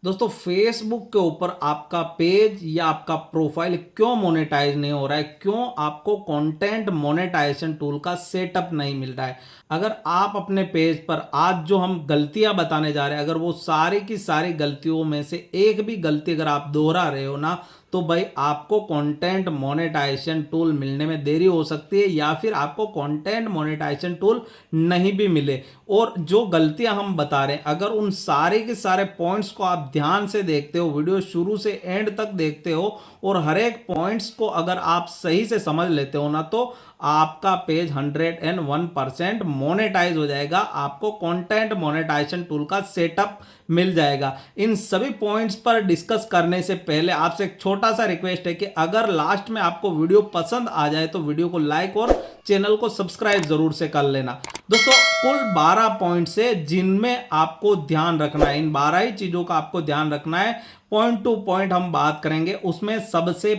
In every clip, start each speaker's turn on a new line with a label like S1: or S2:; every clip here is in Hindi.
S1: दोस्तों फेसबुक के ऊपर आपका पेज या आपका प्रोफाइल क्यों मोनेटाइज नहीं हो रहा है, क्यों आपको कंटेंट मोनेटाइजेशन टूल का सेटअप नहीं मिल रहा है। अगर आप अपने पेज पर आज जो हम गलतियां बताने जा रहे हैं, अगर वो सारी की सारी गलतियों में से एक भी गलती अगर आप दोहरा रहे हो ना, तो भाई आपको कंटेंट मोनेटाइजेशन टूल मिलने में देरी हो सकती है या फिर आपको कंटेंट मोनेटाइजेशन टूल नहीं भी मिले। और जो गलतियां हम बता रहे हैं, अगर उन सारे के सारे पॉइंट्स को आप ध्यान से देखते हो, वीडियो शुरू से एंड तक देखते हो और हर एक पॉइंट्स को अगर आप सही से समझ लेते हो ना, तो आपका पेज 101% मोनेटाइज हो जाएगा। आपको कंटेंट मोनेटाइजेशन टूल का सेटअप मिल जाएगा। इन सभी पॉइंट्स पर डिस्कस करने से पहले आपसे एक छोटा सा रिक्वेस्ट है कि अगर लास्ट में आपको वीडियो पसंद आ जाए तो वीडियो को लाइक और चैनल को सब्सक्राइब जरूर से कर लेना। दोस्तों कुल 12 पॉइंट्स है जिनमें आपको ध्यान रखना है, इन 12 ही चीजों का आपको ध्यान रखना है। पॉइंट टू पॉइंट हम बात करेंगे। उसमें सबसे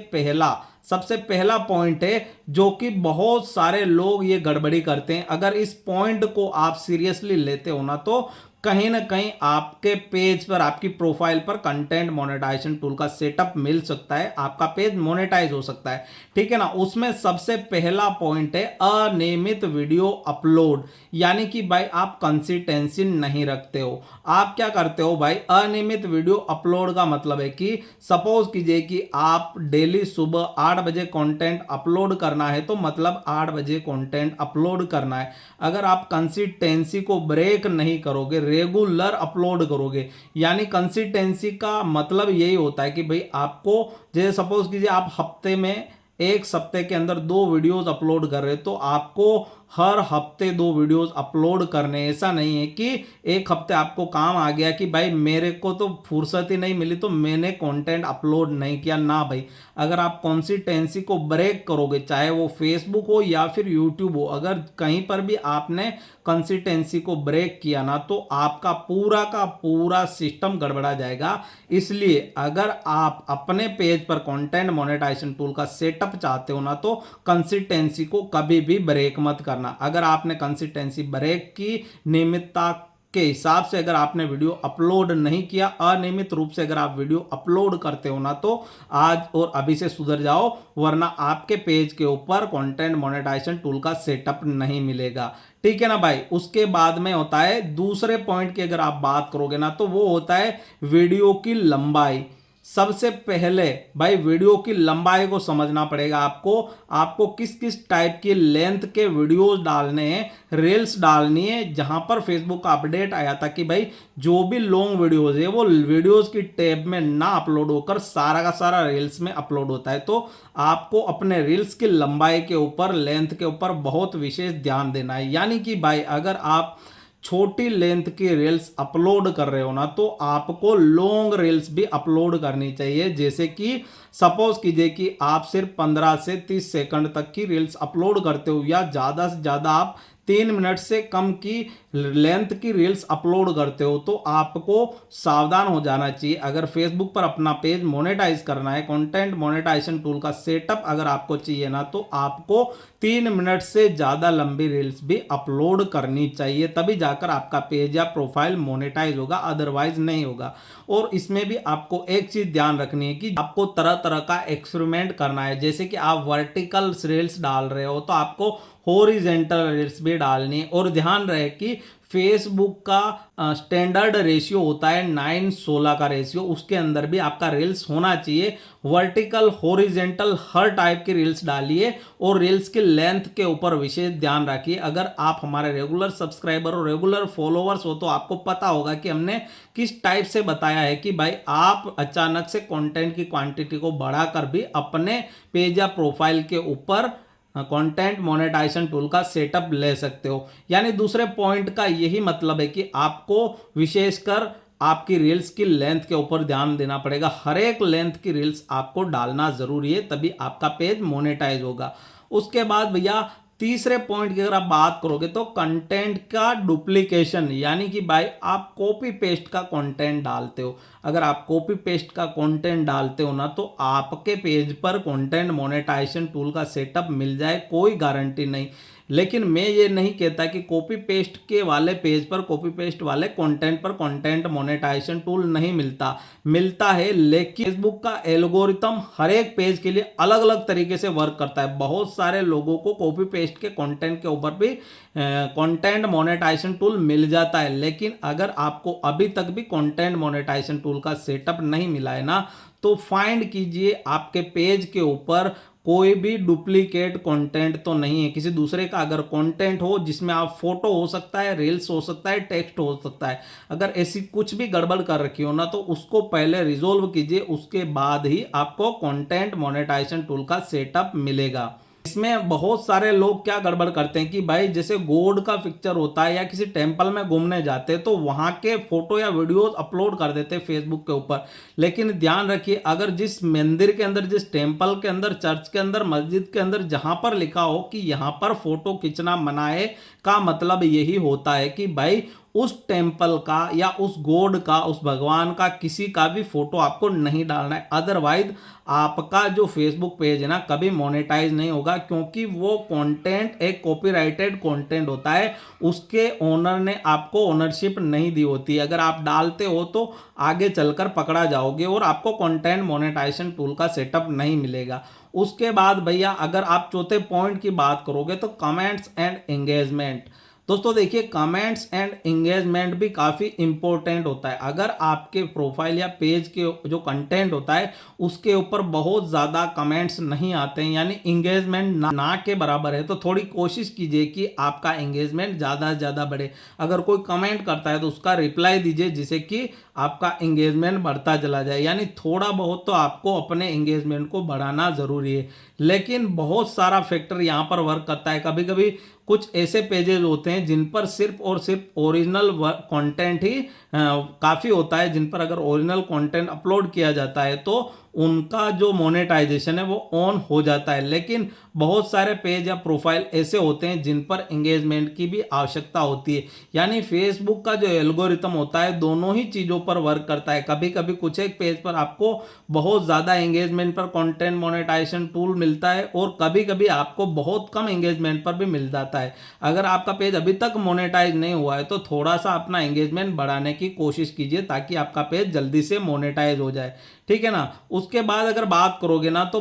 S1: पहला पॉइंट है जो कि बहुत सारे लोग ये गड़बड़ी करते हैं। अगर इस पॉइंट को आप सीरियसली लेते हो ना, तो कहीं ना कहीं आपके पेज पर, आपकी प्रोफाइल पर कंटेंट मोनेटाइजेशन टूल का सेटअप मिल सकता है, आपका पेज मोनेटाइज हो सकता है। ठीक है ना। उसमें सबसे पहला पॉइंट है अनियमित वीडियो अपलोड। यानी कि भाई आप कंसिस्टेंसी नहीं रखते हो। आप क्या करते हो भाई, अनियमित वीडियो अपलोड का मतलब है कि सपोज कीजिए कि आप डेली सुबह 8 बजे कंटेंट अपलोड करना है, तो मतलब 8 बजे कंटेंट अपलोड करना है। अगर आप कंसिस्टेंसी को ब्रेक नहीं करोगे, रेगुलर अपलोड करोगे, यानी कंसिस्टेंसी का मतलब यही होता है कि भाई आपको, जैसे सपोज कीजिए आप हफ्ते में, एक सप्ते के अंदर 2 वीडियोस अपलोड कर रहे हो, तो आपको हर हफ्ते 2 वीडियोस अपलोड करने। ऐसा नहीं है कि एक हफ्ते आपको काम आ गया कि भाई मेरे को तो फुर्सत ही नहीं मिली तो मैंने कंटेंट अपलोड नहीं किया ना। भाई अगर आप कंसिस्टेंसी को ब्रेक करोगे, चाहे वो फेसबुक हो या फिर यूट्यूब हो, अगर कहीं पर भी आपने कंसिस्टेंसी को ब्रेक किया ना, तो आपका पूरा का पूरा सिस्टम गड़बड़ा जाएगा। इसलिए अगर आप अपने पेज पर कंटेंट मोनेटाइजेशन टूल का सेटअप चाहते हो ना, तो कंसिस्टेंसी को कभी भी ब्रेक मत करना। अगर आपने कंसिस्टेंसी ब्रेक की, नियमितता के हिसाब से अगर आपने वीडियो अपलोड नहीं किया, अनियमित रूप से अगर आप वीडियो अपलोड करते हो ना, तो आज और अभी से सुधर जाओ, वरना आपके पेज के ऊपर कंटेंट मोनेटाइजेशन टूल का सेटअप नहीं मिलेगा। ठीक है ना भाई। उसके बाद में होता है दूसरे पॉइंट की अगर आप बात करोगे ना, तो वो होता है वीडियो की लंबाई। सबसे पहले भाई वीडियो की लंबाई को समझना पड़ेगा आपको। आपको किस किस टाइप की लेंथ के वीडियोस डालने हैं, रील्स डालनी है। जहां पर फेसबुक का अपडेट आया था कि भाई जो भी लॉन्ग वीडियोस है वो वीडियोस की टैब में ना अपलोड होकर सारा का सारा रील्स में अपलोड होता है। तो आपको अपने रील्स की लंबाई के ऊपर, लेंथ के ऊपर बहुत विशेष ध्यान देना है। यानी कि भाई अगर आप छोटी लेंथ की रील्स अपलोड कर रहे हो ना, तो आपको लॉन्ग रील्स भी अपलोड करनी चाहिए। जैसे कि सपोज कीजिए कि आप सिर्फ 15 से 30 सेकंड तक की रील्स अपलोड करते हो, या ज़्यादा से ज़्यादा आप 3 मिनट से कम की लेंथ की रील्स अपलोड करते हो, तो आपको सावधान हो जाना चाहिए। अगर फेसबुक पर अपना पेज मोनेटाइज करना है, कंटेंट मोनेटाइजेशन टूल का सेटअप अगर आपको चाहिए ना, तो आपको 3 मिनट से ज़्यादा लंबी रील्स भी अपलोड करनी चाहिए, तभी जाकर आपका पेज या प्रोफाइल मोनेटाइज होगा, अदरवाइज नहीं होगा। और इसमें भी आपको एक चीज़ ध्यान रखनी है कि आपको तरह तरह का एक्सपेरिमेंट करना है। जैसे कि आप वर्टिकल रील्स डाल रहे हो, तो आपको हॉरिजेंटल रील्स भी डालनी है। और ध्यान रहे कि फेसबुक का स्टैंडर्ड रेशियो होता है 9:16 का रेशियो, उसके अंदर भी आपका रील्स होना चाहिए। वर्टिकल, हॉरिजेंटल हर टाइप की रील्स डालिए और रील्स की लेंथ के ऊपर विशेष ध्यान रखिए। अगर आप हमारे रेगुलर सब्सक्राइबर और रेगुलर फॉलोअर्स हो, तो आपको पता होगा कि हमने किस टाइप से बताया है कि भाई आप अचानक से कंटेंट की क्वांटिटी को बढ़ाकर भी अपने पेज या प्रोफाइल के ऊपर कंटेंट मोनेटाइजेशन टूल का सेटअप ले सकते हो। यानी दूसरे पॉइंट का यही मतलब है कि आपको विशेषकर आपकी रील्स की लेंथ के ऊपर ध्यान देना पड़ेगा। हर एक लेंथ की रील्स आपको डालना जरूरी है, तभी आपका पेज मोनेटाइज होगा। उसके बाद भैया तीसरे पॉइंट की अगर आप बात करोगे, तो कंटेंट का डुप्लीकेशन। यानी कि भाई आप कॉपी पेस्ट का कंटेंट डालते हो। अगर आप कॉपी पेस्ट का कंटेंट डालते हो ना, तो आपके पेज पर कंटेंट मोनेटाइजेशन टूल का सेटअप मिल जाए, कोई गारंटी नहीं। लेकिन मैं ये नहीं कहता कि कॉपी पेस्ट के वाले पेज पर, कॉपी पेस्ट वाले कंटेंट पर कंटेंट मोनेटाइजेशन टूल नहीं मिलता है। लेकिन फेसबुक का एल्गोरिथम हर एक पेज के लिए अलग अलग तरीके से वर्क करता है। बहुत सारे लोगों को कॉपी पेस्ट के कंटेंट के ऊपर भी कंटेंट मोनेटाइजेशन टूल मिल जाता है। लेकिन अगर आपको अभी तक भी कंटेंट मोनेटाइजेशन टूल का सेटअप नहीं मिला है ना, तो फाइंड कीजिए आपके पेज के ऊपर कोई भी डुप्लीकेट कंटेंट तो नहीं है। किसी दूसरे का अगर कंटेंट हो जिसमें आप फोटो हो सकता है, रील्स हो सकता है, टेक्स्ट हो सकता है, अगर ऐसी कुछ भी गड़बड़ कर रखी हो ना, तो उसको पहले रिजोल्व कीजिए, उसके बाद ही आपको कंटेंट मोनेटाइजेशन टूल का सेटअप मिलेगा। इसमें बहुत सारे लोग क्या गड़बड़ करते हैं कि भाई जैसे गॉड का पिक्चर होता है या किसी टेंपल में घूमने जाते हैं तो वहां के फोटो या वीडियोस अपलोड कर देते हैं फेसबुक के ऊपर। लेकिन ध्यान रखिए, अगर जिस मंदिर के अंदर, जिस टेंपल के अंदर, चर्च के अंदर, मस्जिद के अंदर जहां पर लिखा हो कि यहां पर फोटो खींचना मना है, का मतलब यही होता है कि भाई उस टेंपल का या उस गॉड का, उस भगवान का किसी का भी फोटो आपको नहीं डालना है। अदरवाइज आपका जो फेसबुक पेज है ना, कभी मोनेटाइज नहीं होगा, क्योंकि वो कंटेंट एक कॉपीराइटेड कंटेंट होता है, उसके ओनर ने आपको ओनरशिप नहीं दी होती। अगर आप डालते हो तो आगे चलकर पकड़ा जाओगे और आपको कंटेंट मोनेटाइजेशन टूल का सेटअप नहीं मिलेगा। उसके बाद भैया अगर आप चौथे पॉइंट की बात करोगे तो कमेंट्स एंड एंगेजमेंट। दोस्तों देखिए, कमेंट्स एंड एंगेजमेंट भी काफ़ी इंपॉर्टेंट होता है। अगर आपके प्रोफाइल या पेज के जो कंटेंट होता है उसके ऊपर बहुत ज़्यादा कमेंट्स नहीं आते हैं, यानी एंगेजमेंट ना के बराबर है, तो थोड़ी कोशिश कीजिए कि आपका एंगेजमेंट ज़्यादा से ज़्यादा बढ़े। अगर कोई कमेंट करता है तो उसका रिप्लाई दीजिए, जिससे कि आपका एंगेजमेंट बढ़ता चला जाए। यानी थोड़ा बहुत तो आपको अपने एंगेजमेंट को बढ़ाना ज़रूरी है। लेकिन बहुत सारा फैक्टर यहाँ पर वर्क करता है। कभी कभी कुछ ऐसे पेजेस होते हैं जिन पर सिर्फ और सिर्फ ओरिजिनल कंटेंट ही काफ़ी होता है, जिन पर अगर ओरिजिनल कंटेंट अपलोड किया जाता है तो उनका जो मोनेटाइजेशन है वो ऑन हो जाता है। लेकिन बहुत सारे पेज या प्रोफाइल ऐसे होते हैं जिन पर एंगेजमेंट की भी आवश्यकता होती है। यानी फेसबुक का जो एल्गोरिथम होता है दोनों ही चीज़ों पर वर्क करता है। कभी कभी कुछ एक पेज पर आपको बहुत ज़्यादा एंगेजमेंट पर कंटेंट मोनेटाइजेशन टूल मिलता है और कभी कभी आपको बहुत कम एंगेजमेंट पर भी मिल जाता है। अगर आपका पेज अभी तक मोनेटाइज नहीं हुआ है तो थोड़ा सा अपना एंगेजमेंट बढ़ाने की कोशिश कीजिए ताकि आपका पेज जल्दी से मोनेटाइज हो जाए, ठीक है ना। उसके बाद अगर बात करोगे ना तो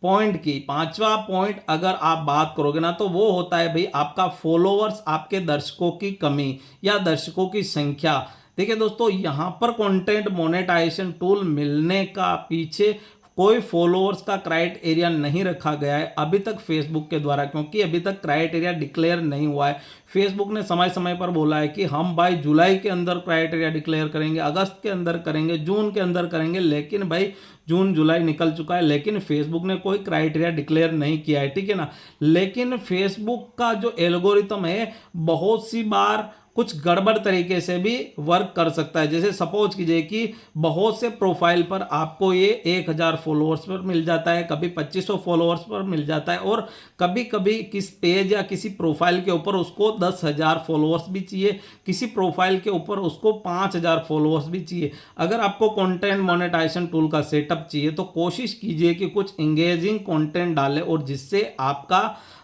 S1: पांचवा पॉइंट अगर आप बात करोगे ना तो वो होता है भाई आपका फॉलोअर्स, आपके दर्शकों की कमी या दर्शकों की संख्या। देखिए दोस्तों, यहाँ पर कंटेंट मोनेटाइजेशन टूल मिलने का पीछे कोई फॉलोअर्स का क्राइटेरिया नहीं रखा गया है अभी तक फेसबुक के द्वारा, क्योंकि अभी तक क्राइटेरिया डिक्लेयर नहीं हुआ है। फेसबुक ने समय समय पर बोला है कि हम भाई जुलाई के अंदर क्राइटेरिया डिक्लेयर करेंगे, अगस्त के अंदर करेंगे, जून के अंदर करेंगे। लेकिन भाई जून जुलाई निकल चुका है, लेकिन फेसबुक ने कोई क्राइटेरिया डिक्लेयर नहीं किया है, ठीक है ना। लेकिन फेसबुक का जो एल्गोरिथम है बहुत सी बार कुछ गड़बड़ तरीके से भी वर्क कर सकता है। जैसे सपोज कीजिए कि बहुत से प्रोफाइल पर आपको ये 1000 फॉलोअर्स पर मिल जाता है, कभी 2500 फॉलोअर्स पर मिल जाता है, और कभी कभी किस पेज या किसी प्रोफाइल के ऊपर उसको 10,000 फॉलोअर्स भी चाहिए, किसी प्रोफाइल के ऊपर उसको 5000 फॉलोअर्स भी चाहिए। अगर आपको कंटेंट मोनेटाइजेशन टूल का सेटअप चाहिए तो कोशिश कीजिए कि कुछ एंगेजिंग कंटेंट डालें और जिससे आपका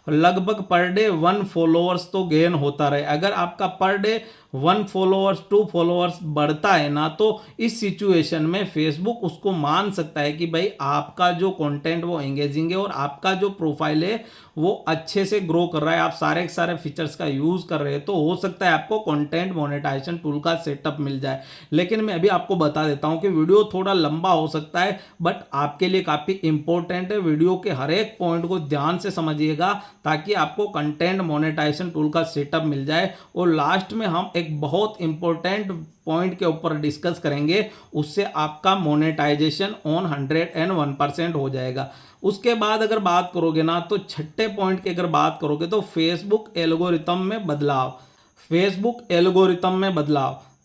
S1: लगभग पर डे 1 फॉलोअर्स तो गेन होता रहे। अगर आपका पर डे 1 फॉलोअर्स 2 फॉलोअर्स बढ़ता है ना, तो इस सिचुएशन में फेसबुक उसको मान सकता है कि भाई आपका जो कंटेंट वो एंगेजिंग है और आपका जो प्रोफाइल है वो अच्छे से ग्रो कर रहा है, आप सारे के सारे फीचर्स का यूज कर रहे हैं, तो हो सकता है आपको कंटेंट मोनेटाइजेशन टूल का सेटअप मिल जाए। लेकिन मैं अभी आपको बता देता हूं कि वीडियो थोड़ा लंबा हो सकता है, बट आपके लिए काफी इंपॉर्टेंट है। वीडियो के हर एक पॉइंट को ध्यान से समझिएगा ताकि आपको कंटेंट मोनेटाइजेशन टूल का सेटअप मिल जाए। और लास्ट में हम एक बहुत इंपॉर्टेंट पॉइंट के ऊपर डिस्कस करेंगे, उससे आपका मोनेटाइजेशन ऑन 101% हो जाएगा। उसके बाद अगर बात करोगे ना तो छठे पॉइंट की अगर बात करोगे तो फेसबुक एल्गोरिथम में बदलाव।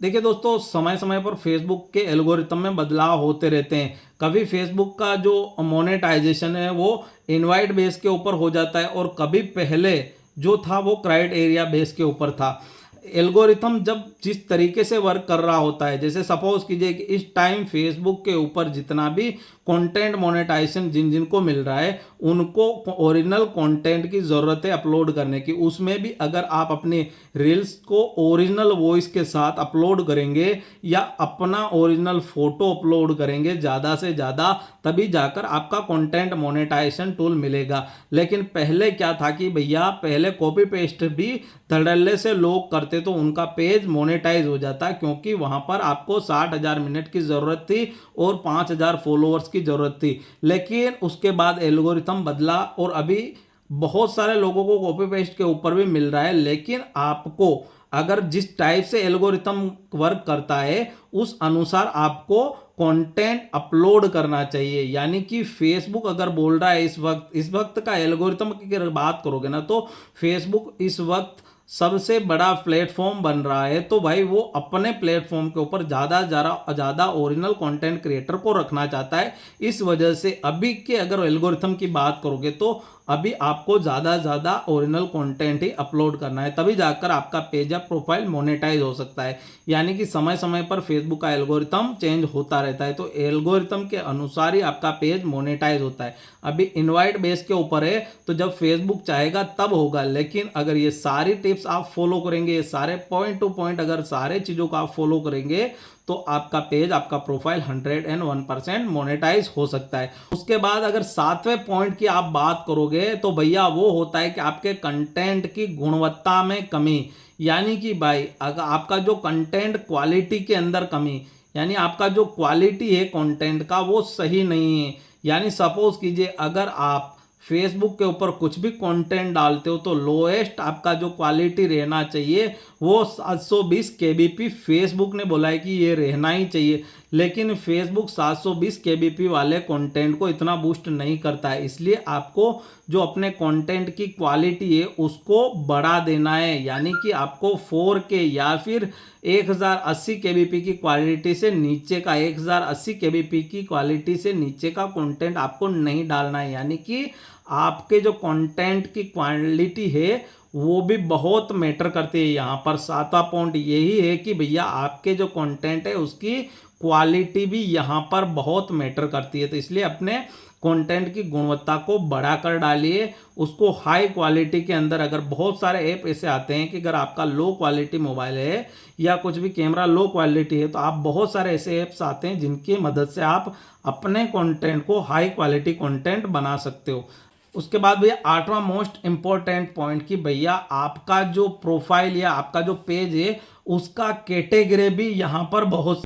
S1: देखिए दोस्तों, समय समय पर फेसबुक के एल्गोरिथम में बदलाव होते रहते हैं। कभी फेसबुक का जो मोनेटाइजेशन है वो इनवाइट बेस के ऊपर हो जाता है और कभी पहले जो था वो क्राइटेरिया बेस के ऊपर था। एल्गोरिथम जब जिस तरीके से वर्क कर रहा होता है, जैसे सपोज कीजिए कि इस टाइम फेसबुक के ऊपर जितना भी कंटेंट मोनेटाइजेशन जिन जिनको मिल रहा है उनको ओरिजिनल कंटेंट की ज़रूरत है अपलोड करने की। उसमें भी अगर आप अपने रील्स को ओरिजिनल वॉइस के साथ अपलोड करेंगे या अपना ओरिजिनल फोटो अपलोड करेंगे ज़्यादा से ज़्यादा, तभी जाकर आपका कंटेंट मोनेटाइजेशन टूल मिलेगा। लेकिन पहले क्या था कि भैया पहले कॉपी पेस्ट भी धड़ल्ले से लोग करते तो उनका पेज मोनेटाइज हो जाता, क्योंकि वहां पर आपको 60,000 मिनट की ज़रूरत थी और 5,000 फॉलोअर्स की ज़रूरत थी। लेकिन उसके बाद एल्गोरिथम बदला और अभी बहुत सारे लोगों को कॉपी पेस्ट के ऊपर भी मिल रहा है। लेकिन आपको अगर जिस टाइप से एल्गोरिथम वर्क करता है उस अनुसार आपको कंटेंट अपलोड करना चाहिए। यानी कि फेसबुक अगर बोल रहा है इस वक्त का एल्गोरिथम की अगर बात करोगे ना, तो फेसबुक इस वक्त सबसे बड़ा प्लेटफॉर्म बन रहा है, तो भाई वो अपने प्लेटफॉर्म के ऊपर ज़्यादा ओरिजिनल कंटेंट क्रिएटर को रखना चाहता है। इस वजह से अभी के अगर एल्गोरिथम की बात करोगे तो अभी आपको ज़्यादा ओरिजिनल कंटेंट ही अपलोड करना है, तभी जाकर आपका पेज या प्रोफाइल मोनेटाइज हो सकता है। यानी कि समय समय पर फेसबुक का एल्गोरिथम चेंज होता रहता है, तो एल्गोरिथम के अनुसार ही आपका पेज मोनेटाइज होता है। अभी इनवाइट बेस के ऊपर है, तो जब फेसबुक चाहेगा तब होगा। लेकिन अगर ये सारी टिप्स आप फॉलो करेंगे, ये सारे पॉइंट टू पॉइंट अगर सारे चीज़ों को आप फॉलो करेंगे, तो आपका पेज आपका प्रोफाइल 101% मोनेटाइज हो सकता है। उसके बाद अगर 7वें पॉइंट की आप बात करोगे तो भैया वो होता है कि आपके कंटेंट की गुणवत्ता में कमी। यानी कि भाई अगर आपका जो कंटेंट क्वालिटी के अंदर कमी, यानी आपका जो क्वालिटी है कंटेंट का वो सही नहीं है। यानी सपोज कीजिए अगर आप फेसबुक के ऊपर कुछ भी कंटेंट डालते हो तो लोएस्ट आपका जो क्वालिटी रहना चाहिए वो 720 kbp फेसबुक ने बोला है कि ये रहना ही चाहिए। लेकिन फेसबुक 720 kbp वाले कंटेंट को इतना बूस्ट नहीं करता है, इसलिए आपको जो अपने कंटेंट की क्वालिटी है उसको बढ़ा देना है। यानी कि आपको 4K या फिर 1080 kbp की क्वालिटी से नीचे का 1080 kbp की क्वालिटी से नीचे का कंटेंट आपको नहीं डालना है। यानी कि आपके जो कंटेंट की क्वालिटी है वो भी बहुत मैटर करती है। यहाँ पर 7वां पॉइंट यही है कि भैया आपके जो कंटेंट है उसकी क्वालिटी भी यहाँ पर बहुत मैटर करती है। तो इसलिए अपने कंटेंट की गुणवत्ता को बढ़ा कर डालिए, उसको हाई क्वालिटी के अंदर। अगर बहुत सारे ऐप ऐसे आते हैं कि अगर आपका लो क्वालिटी मोबाइल है या कुछ भी कैमरा लो क्वालिटी है, तो आप बहुत सारे ऐसे ऐप्स आते हैं जिनकी मदद से आप अपने कंटेंट को हाई क्वालिटी कंटेंट बना सकते हो। उसके बाद भैया 8वां मोस्ट इंपॉर्टेंट पॉइंट कि भैया आपका जो प्रोफाइल या आपका जो पेज है उसका कैटेगरी भी यहाँ पर बहुत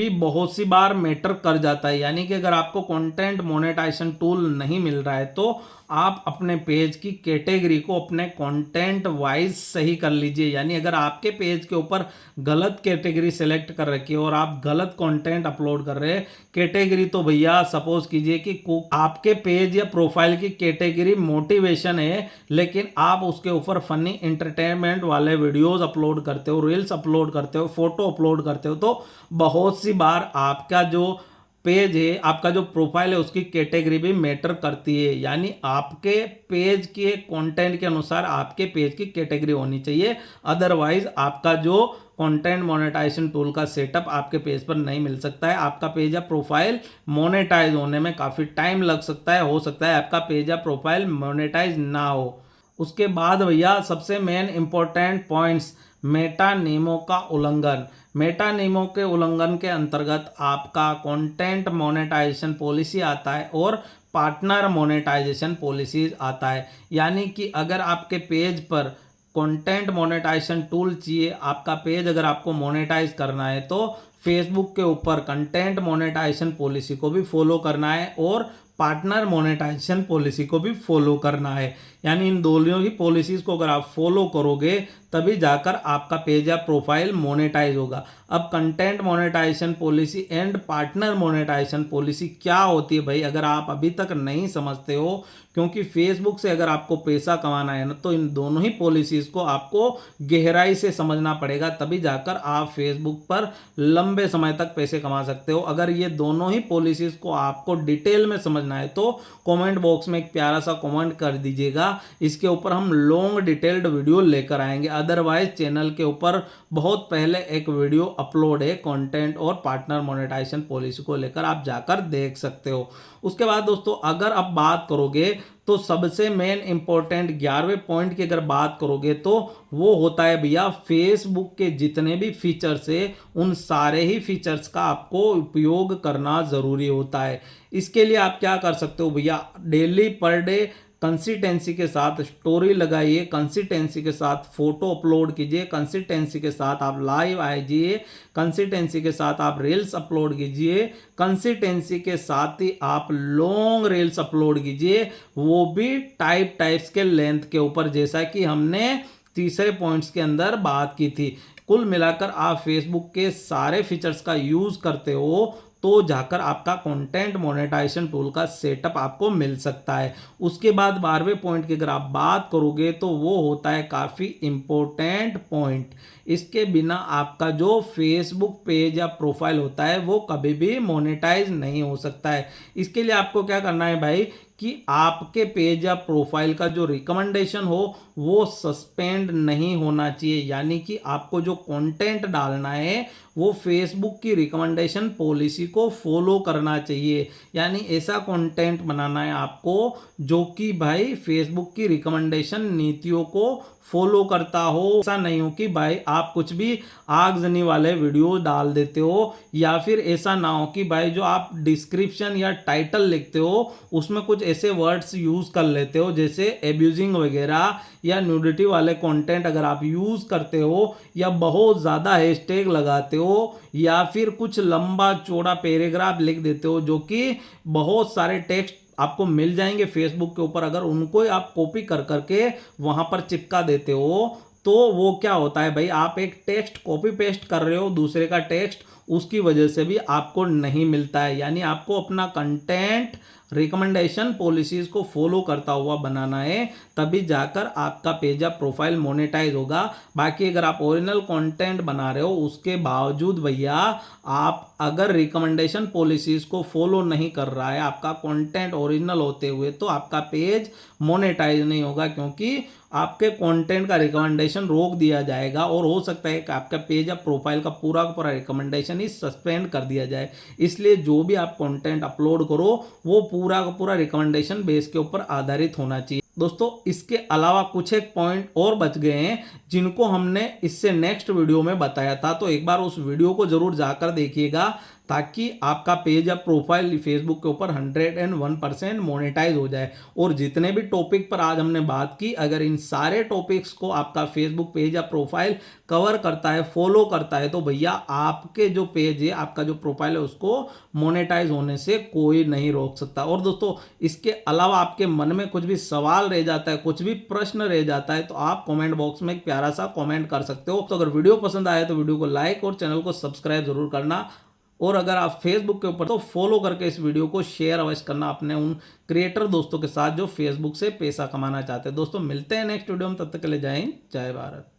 S1: सी बार मैटर कर जाता है। यानी कि अगर आपको कंटेंट मोनेटाइजेशन टूल नहीं मिल रहा है तो आप अपने पेज की कैटेगरी को अपने कंटेंट वाइज सही कर लीजिए। यानी अगर आपके पेज के ऊपर गलत कैटेगरी सेलेक्ट कर रखी है और आप गलत कंटेंट अपलोड कर रहे हैं कैटेगरी, तो भैया सपोज कीजिए कि आपके पेज या प्रोफाइल की कैटेगरी मोटिवेशन है, लेकिन आप उसके ऊपर फनी एंटरटेनमेंट वाले वीडियोस अपलोड करते हो, रील्स अपलोड करते हो, फोटो अपलोड करते हो, तो बहुत सी बार आपका जो पेज है, आपका जो प्रोफाइल है उसकी कैटेगरी भी मैटर करती है। यानी आपके पेज के कंटेंट के अनुसार आपके पेज की कैटेगरी होनी चाहिए, अदरवाइज आपका जो कंटेंट मोनेटाइजेशन टूल का सेटअप आपके पेज पर नहीं मिल सकता है। आपका पेज या प्रोफाइल मोनेटाइज होने में काफ़ी टाइम लग सकता है, हो सकता है आपका पेज या प्रोफाइल मोनेटाइज ना हो। उसके बाद भैया सबसे मेन इंपॉर्टेंट पॉइंट्स, मेटा नियमों का उल्लंघन। मेटा नियमों के उल्लंघन के अंतर्गत आपका कंटेंट मोनेटाइजेशन पॉलिसी आता है और पार्टनर मोनेटाइजेशन पॉलिसीज आता है। यानी कि अगर आपके पेज पर कंटेंट मोनेटाइजेशन टूल चाहिए, आपका पेज अगर आपको मोनेटाइज करना है तो फेसबुक के ऊपर कंटेंट मोनेटाइजेशन पॉलिसी को भी फॉलो करना है और पार्टनर मोनेटाइजेशन पॉलिसी को भी फॉलो करना है। यानी इन दोनों ही पॉलिसीज को अगर आप फॉलो करोगे तभी जाकर आपका पेज या प्रोफाइल मोनेटाइज होगा। अब content monetization policy and partner monetization policy क्या होती है भाई, अगर आप अभी तक नहीं समझते हो, क्योंकि फेसबुक से अगर आपको पैसा कमाना है ना तो इन दोनों ही पॉलिसीज को आपको गहराई से समझना पड़ेगा, तभी जाकर आप फेसबुक पर लंबे समय तक पैसे कमा सकते हो। अगर ये दोनों ही पॉलिसीज को आपको डिटेल में समझ समझना है तो कमेंट बॉक्स में एक प्यारा सा कमेंट कर दीजिएगा। इसके ऊपर हम लॉन्ग डिटेल्ड वीडियो लेकर आएंगे। अदरवाइज चैनल के ऊपर बहुत पहले एक वीडियो अपलोड है कंटेंट और पार्टनर मोनेटाइजेशन पॉलिसी को लेकर, आप जाकर देख सकते हो। उसके बाद दोस्तों अगर आप बात करोगे तो सबसे मेन इंपॉर्टेंट 11वें पॉइंट की अगर बात करोगे तो वो होता है भैया फेसबुक के जितने भी फीचर्स है उन सारे ही फीचर्स का आपको उपयोग करना जरूरी होता है। इसके लिए आप क्या कर सकते हो भैया, डेली पर डे कंसिस्टेंसी के साथ स्टोरी लगाइए, कंसिस्टेंसी के साथ फोटो अपलोड कीजिए, कंसिस्टेंसी के साथ आप लाइव आइए, कंसिस्टेंसी के साथ आप रील्स अपलोड कीजिए, कंसिस्टेंसी के साथ ही आप लॉन्ग रील्स अपलोड कीजिए, वो भी टाइप्स के लेंथ के ऊपर, जैसा कि हमने तीसरे पॉइंट्स के अंदर बात की थी। कुल मिलाकर आप फेसबुक के सारे फीचर्स का यूज करते हो तो जाकर आपका कंटेंट मोनेटाइजेशन टूल का सेटअप आपको मिल सकता है। उसके बाद 12वें पॉइंट की अगर आप बात करोगे तो वो होता है काफ़ी इंपॉर्टेंट पॉइंट। इसके बिना आपका जो फेसबुक पेज या प्रोफाइल होता है वो कभी भी मोनेटाइज नहीं हो सकता है। इसके लिए आपको क्या करना है भाई कि आपके पेज या प्रोफाइल का जो रिकमेंडेशन हो वो सस्पेंड नहीं होना चाहिए, यानी कि आपको जो कंटेंट डालना है वो फेसबुक की रिकमेंडेशन पॉलिसी को फॉलो करना चाहिए। यानी ऐसा कंटेंट बनाना है आपको जो कि भाई फेसबुक की रिकमेंडेशन नीतियों को फॉलो करता हो। ऐसा नहीं हो कि भाई आप कुछ भी आगजनी वाले वीडियो डाल देते हो, या फिर ऐसा ना हो कि भाई जो आप डिस्क्रिप्शन या टाइटल लिखते हो उसमें कुछ ऐसे वर्ड्स यूज कर लेते हो जैसे एब्यूजिंग वगैरह या न्यूडिटी वाले कंटेंट अगर आप यूज करते हो, या बहुत ज़्यादा हैशटैग लगाते हो, या फिर कुछ लंबा चौड़ा पैराग्राफ लिख देते हो, जो कि बहुत सारे टेक्स्ट आपको मिल जाएंगे फेसबुक के ऊपर, अगर उनको आप कॉपी कर करके वहां पर चिपका देते हो तो वो क्या होता है भाई, आप एक टेक्स्ट कॉपी पेस्ट कर रहे हो दूसरे का टेक्स्ट, उसकी वजह से भी आपको नहीं मिलता है। यानी आपको अपना कंटेंट रिकमेंडेशन पॉलिसीज को फॉलो करता हुआ बनाना है, तभी जाकर आपका पेज या प्रोफाइल मोनेटाइज होगा। बाकी अगर आप ओरिजिनल कंटेंट बना रहे हो उसके बावजूद भैया आप अगर रिकमेंडेशन पॉलिसीज को फॉलो नहीं कर रहा है आपका कंटेंट ओरिजिनल होते हुए, तो आपका पेज मोनेटाइज नहीं होगा, क्योंकि आपके कंटेंट का रिकमेंडेशन रोक दिया जाएगा और हो सकता है कि आपका पेज या प्रोफाइल का पूरा रिकमेंडेशन ही सस्पेंड कर दिया जाए। इसलिए जो भी आप कंटेंट अपलोड करो वो पूरा का पूरा रिकमेंडेशन बेस के ऊपर आधारित होना चाहिए। दोस्तों इसके अलावा कुछ एक पॉइंट और बच गए हैं जिनको हमने इससे नेक्स्ट वीडियो में बताया था, तो एक बार उस वीडियो को जरूर जाकर देखिएगा ताकि आपका पेज या प्रोफाइल फेसबुक के ऊपर 101% मोनेटाइज हो जाए। और जितने भी टॉपिक पर आज हमने बात की, अगर इन सारे टॉपिक्स को आपका फेसबुक पेज या प्रोफाइल कवर करता है, फॉलो करता है, तो भैया आपके जो पेज है, आपका जो प्रोफाइल है, उसको मोनेटाइज होने से कोई नहीं रोक सकता। और दोस्तों इसके अलावा आपके मन में कुछ भी सवाल रह जाता है, कुछ भी प्रश्न रह जाता है, तो आप कमेंट बॉक्स में एक प्यारा सा कमेंट कर सकते हो। तो अगर वीडियो पसंद आए तो वीडियो को लाइक और चैनल को सब्सक्राइब जरूर करना, और अगर आप फेसबुक के ऊपर तो फॉलो करके इस वीडियो को शेयर अवश्य करना अपने उन क्रिएटर दोस्तों के साथ जो फेसबुक से पैसा कमाना चाहते हैं। दोस्तों मिलते हैं नेक्स्ट वीडियो में, तब तक के लिए जय हिंद, जय भारत।